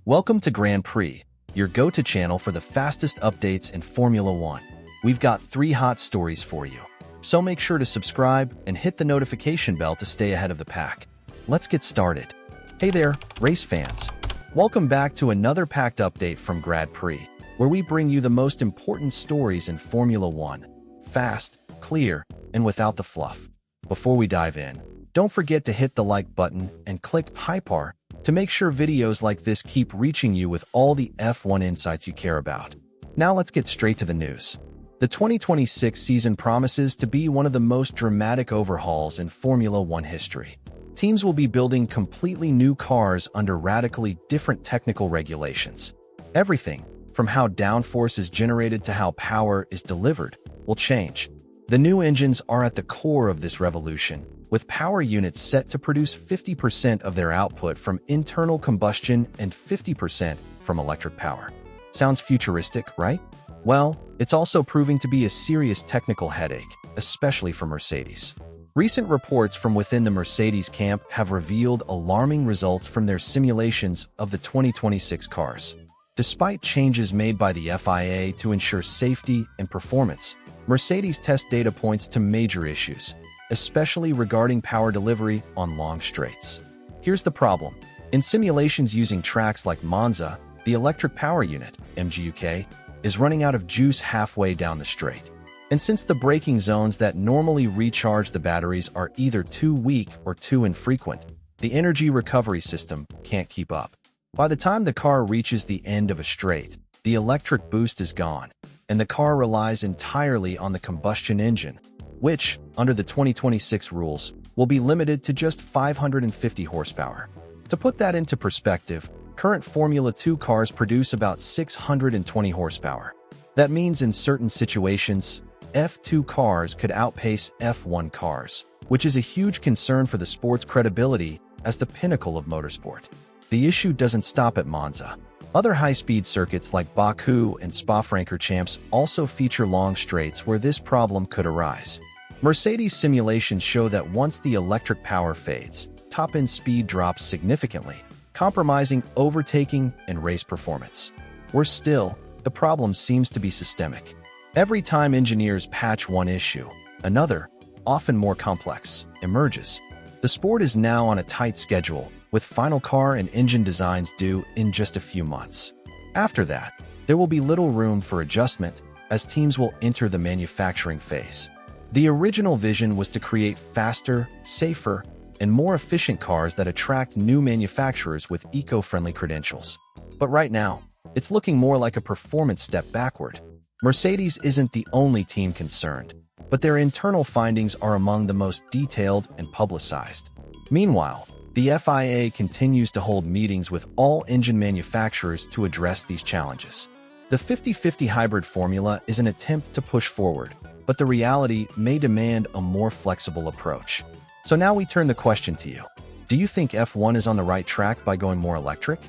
Welcome to Grand Prix, your go-to channel for the fastest updates in Formula One. We've got 3 hot stories for you, so make sure to subscribe and hit the notification bell to stay ahead of the pack. Let's get started. Hey there, race fans. Welcome back to another packed update from Grand Prix, where we bring you the most important stories in Formula One. Fast, clear, and without the fluff. Before we dive in, don't forget to hit the like button and click Hyper to make sure videos like this keep reaching you with all the F1 insights you care about. Now let's get straight to the news. The 2026 season promises to be one of the most dramatic overhauls in Formula One history. Teams will be building completely new cars under radically different technical regulations. Everything, from how downforce is generated to how power is delivered, will change. The new engines are at the core of this revolution, with power units set to produce 50% of their output from internal combustion and 50% from electric power. Sounds futuristic, right? Well, it's also proving to be a serious technical headache, especially for Mercedes. Recent reports from within the Mercedes camp have revealed alarming results from their simulations of the 2026 cars. Despite changes made by the FIA to ensure safety and performance, Mercedes test data points to major issues, especially regarding power delivery on long straights. Here's the problem. In simulations using tracks like Monza, the electric power unit, MGUK, is running out of juice halfway down the straight. And since the braking zones that normally recharge the batteries are either too weak or too infrequent, the energy recovery system can't keep up. By the time the car reaches the end of a straight, the electric boost is gone, and the car relies entirely on the combustion engine, which, under the 2026 rules, will be limited to just 550 horsepower. To put that into perspective, current Formula 2 cars produce about 620 horsepower. That means in certain situations, F2 cars could outpace F1 cars, which is a huge concern for the sport's credibility as the pinnacle of motorsport. The issue doesn't stop at Monza. Other high-speed circuits like Baku and Spa-Francorchamps also feature long straights where this problem could arise. Mercedes simulations show that once the electric power fades, top-end speed drops significantly, compromising overtaking and race performance. Worse still, the problem seems to be systemic. Every time engineers patch one issue, another, often more complex, emerges. The sport is now on a tight schedule, with final car and engine designs due in just a few months. After that, there will be little room for adjustment as teams will enter the manufacturing phase. The original vision was to create faster, safer, and more efficient cars that attract new manufacturers with eco-friendly credentials. But right now, it's looking more like a performance step backward. Mercedes isn't the only team concerned, but their internal findings are among the most detailed and publicized. Meanwhile, the FIA continues to hold meetings with all engine manufacturers to address these challenges. The 50-50 hybrid formula is an attempt to push forward, but the reality may demand a more flexible approach. So now we turn the question to you. Do you think F1 is on the right track by going more electric?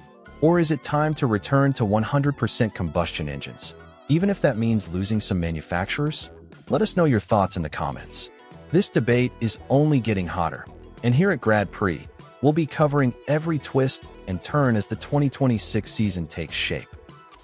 Or is it time to return to 100% combustion engines, even if that means losing some manufacturers? Let us know your thoughts in the comments. This debate is only getting hotter, and here at Grand Prix, we'll be covering every twist and turn as the 2026 season takes shape.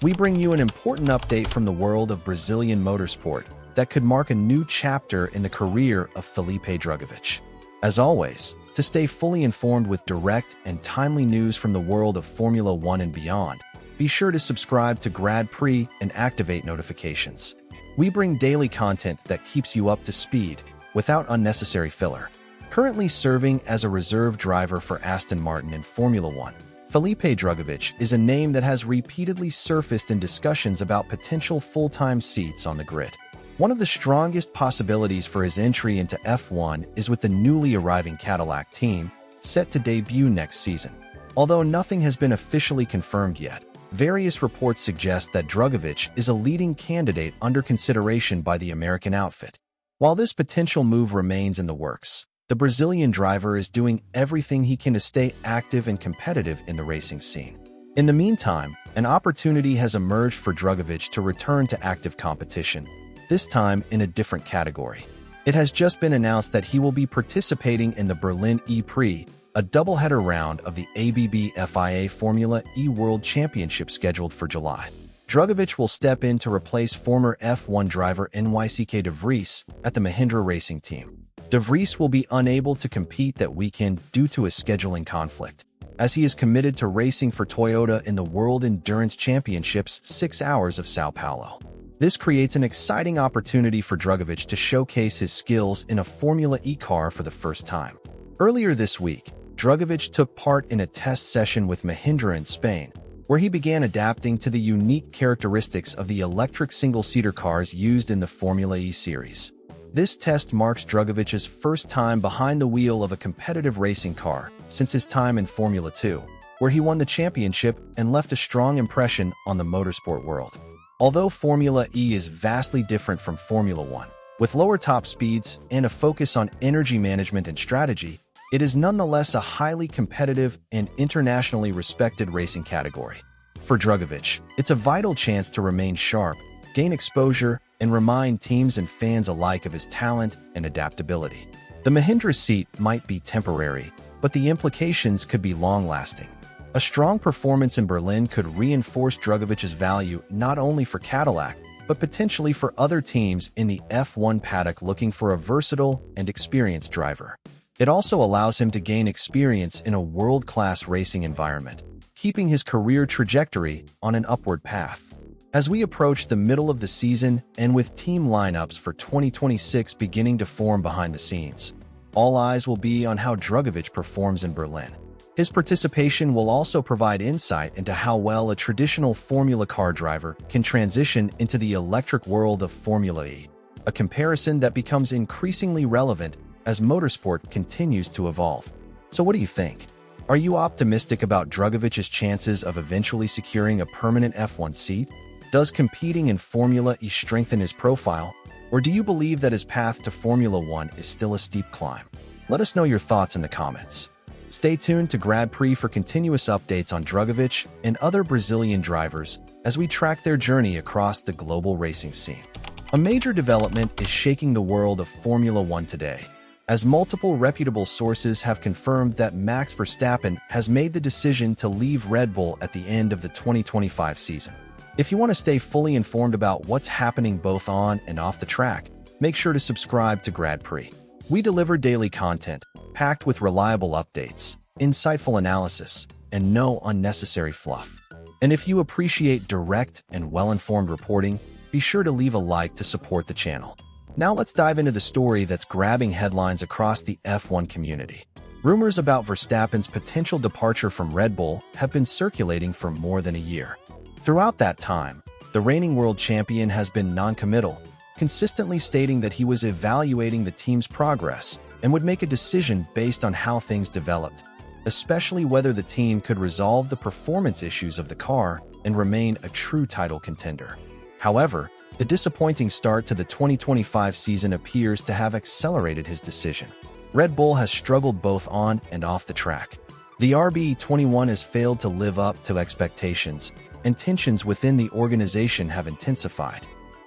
We bring you an important update from the world of Brazilian motorsport that could mark a new chapter in the career of Felipe Drugovich. As always, to stay fully informed with direct and timely news from the world of Formula One and beyond, be sure to subscribe to Grand Prix and activate notifications. We bring daily content that keeps you up to speed without unnecessary filler. Currently serving as a reserve driver for Aston Martin in Formula One, Felipe Drugovich is a name that has repeatedly surfaced in discussions about potential full-time seats on the grid. One of the strongest possibilities for his entry into F1 is with the newly arriving Cadillac team, set to debut next season. Although nothing has been officially confirmed yet, various reports suggest that Drugovich is a leading candidate under consideration by the American outfit. While this potential move remains in the works, the Brazilian driver is doing everything he can to stay active and competitive in the racing scene. In the meantime, an opportunity has emerged for Drugovich to return to active competition, this time in a different category. It has just been announced that he will be participating in the Berlin E-Prix, a doubleheader round of the ABB FIA Formula E World Championship scheduled for July. Drugovich will step in to replace former F1 driver Nyck de Vries at the Mahindra Racing Team. De Vries will be unable to compete that weekend due to a scheduling conflict, as he is committed to racing for Toyota in the World Endurance Championships 6 Hours of Sao Paulo. This creates an exciting opportunity for Drugovich to showcase his skills in a Formula E car for the first time. Earlier this week, Drugovich took part in a test session with Mahindra in Spain, where he began adapting to the unique characteristics of the electric single-seater cars used in the Formula E series. This test marks Drugovich's first time behind the wheel of a competitive racing car since his time in Formula 2, where he won the championship and left a strong impression on the motorsport world. Although Formula E is vastly different from Formula 1, with lower top speeds and a focus on energy management and strategy, it is nonetheless a highly competitive and internationally respected racing category. For Drugovich, it's a vital chance to remain sharp, gain exposure, and remind teams and fans alike of his talent and adaptability. The Mahindra seat might be temporary, but the implications could be long-lasting. A strong performance in Berlin could reinforce Drugovich's value not only for Cadillac, but potentially for other teams in the F1 paddock looking for a versatile and experienced driver. It also allows him to gain experience in a world-class racing environment, keeping his career trajectory on an upward path. As we approach the middle of the season and with team lineups for 2026 beginning to form behind the scenes, all eyes will be on how Drugovich performs in Berlin. His participation will also provide insight into how well a traditional Formula car driver can transition into the electric world of Formula E, a comparison that becomes increasingly relevant as motorsport continues to evolve. So what do you think? Are you optimistic about Drugovich's chances of eventually securing a permanent F1 seat? Does competing in Formula E strengthen his profile? Or do you believe that his path to Formula 1 is still a steep climb? Let us know your thoughts in the comments. Stay tuned to Grand Prix for continuous updates on Drugovich and other Brazilian drivers as we track their journey across the global racing scene. A major development is shaking the world of Formula 1 today, as multiple reputable sources have confirmed that Max Verstappen has made the decision to leave Red Bull at the end of the 2025 season. If you want to stay fully informed about what's happening both on and off the track, make sure to subscribe to Grand Prix. We deliver daily content, packed with reliable updates, insightful analysis, and no unnecessary fluff. And if you appreciate direct and well-informed reporting, be sure to leave a like to support the channel. Now let's dive into the story that's grabbing headlines across the F1 community. Rumors about Verstappen's potential departure from Red Bull have been circulating for more than a year. Throughout that time, the reigning world champion has been non-committal, consistently stating that he was evaluating the team's progress and would make a decision based on how things developed, especially whether the team could resolve the performance issues of the car and remain a true title contender. However, the disappointing start to the 2025 season appears to have accelerated his decision. Red Bull has struggled both on and off the track. The RB21 has failed to live up to expectations, and tensions within the organization have intensified.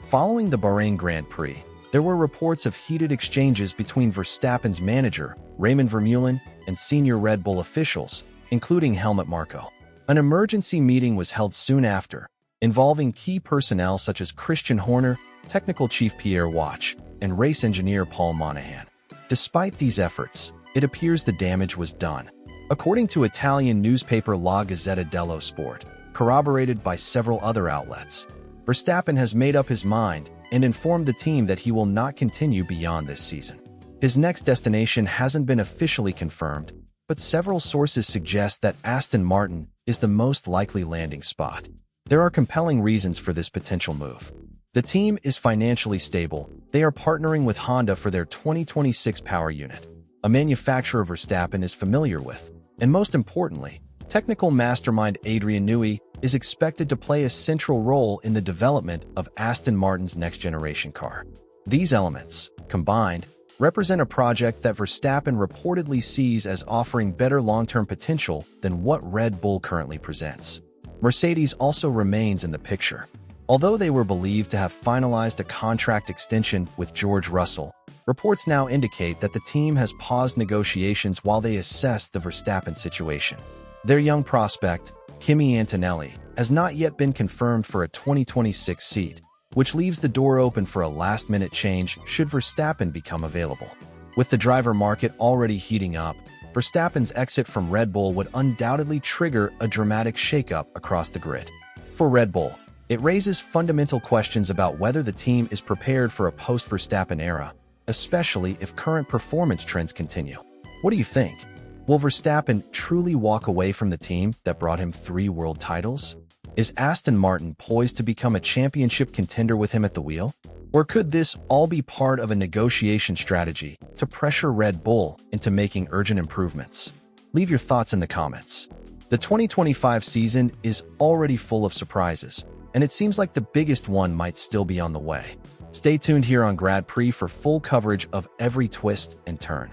Following the Bahrain Grand Prix, there were reports of heated exchanges between Verstappen's manager, Raymond Vermeulen, and senior Red Bull officials, including Helmut Marko. An emergency meeting was held soon after, involving key personnel such as Christian Horner, technical chief Pierre Watch, and race engineer Paul Monahan. Despite these efforts, it appears the damage was done. According to Italian newspaper La Gazzetta dello Sport, corroborated by several other outlets, Verstappen has made up his mind and informed the team that he will not continue beyond this season. His next destination hasn't been officially confirmed, but several sources suggest that Aston Martin is the most likely landing spot. There are compelling reasons for this potential move. The team is financially stable. They are partnering with Honda for their 2026 power unit, a manufacturer Verstappen is familiar with. And most importantly, technical mastermind Adrian Newey is expected to play a central role in the development of Aston Martin's next-generation car. These elements, combined, represent a project that Verstappen reportedly sees as offering better long-term potential than what Red Bull currently presents. Mercedes also remains in the picture. Although they were believed to have finalized a contract extension with George Russell, Reports now indicate that the team has paused negotiations while they assess the Verstappen situation. Their young prospect, Kimi Antonelli, has not yet been confirmed for a 2026 seat, which leaves the door open for a last-minute change should Verstappen become available. With the driver market already heating up, Verstappen's exit from Red Bull would undoubtedly trigger a dramatic shakeup across the grid. For Red Bull, it raises fundamental questions about whether the team is prepared for a post-Verstappen era, especially if current performance trends continue. What do you think? Will Verstappen truly walk away from the team that brought him 3 world titles? Is Aston Martin poised to become a championship contender with him at the wheel? Or could this all be part of a negotiation strategy to pressure Red Bull into making urgent improvements? Leave your thoughts in the comments. The 2025 season is already full of surprises, and it seems like the biggest one might still be on the way. Stay tuned here on Grand Prix for full coverage of every twist and turn.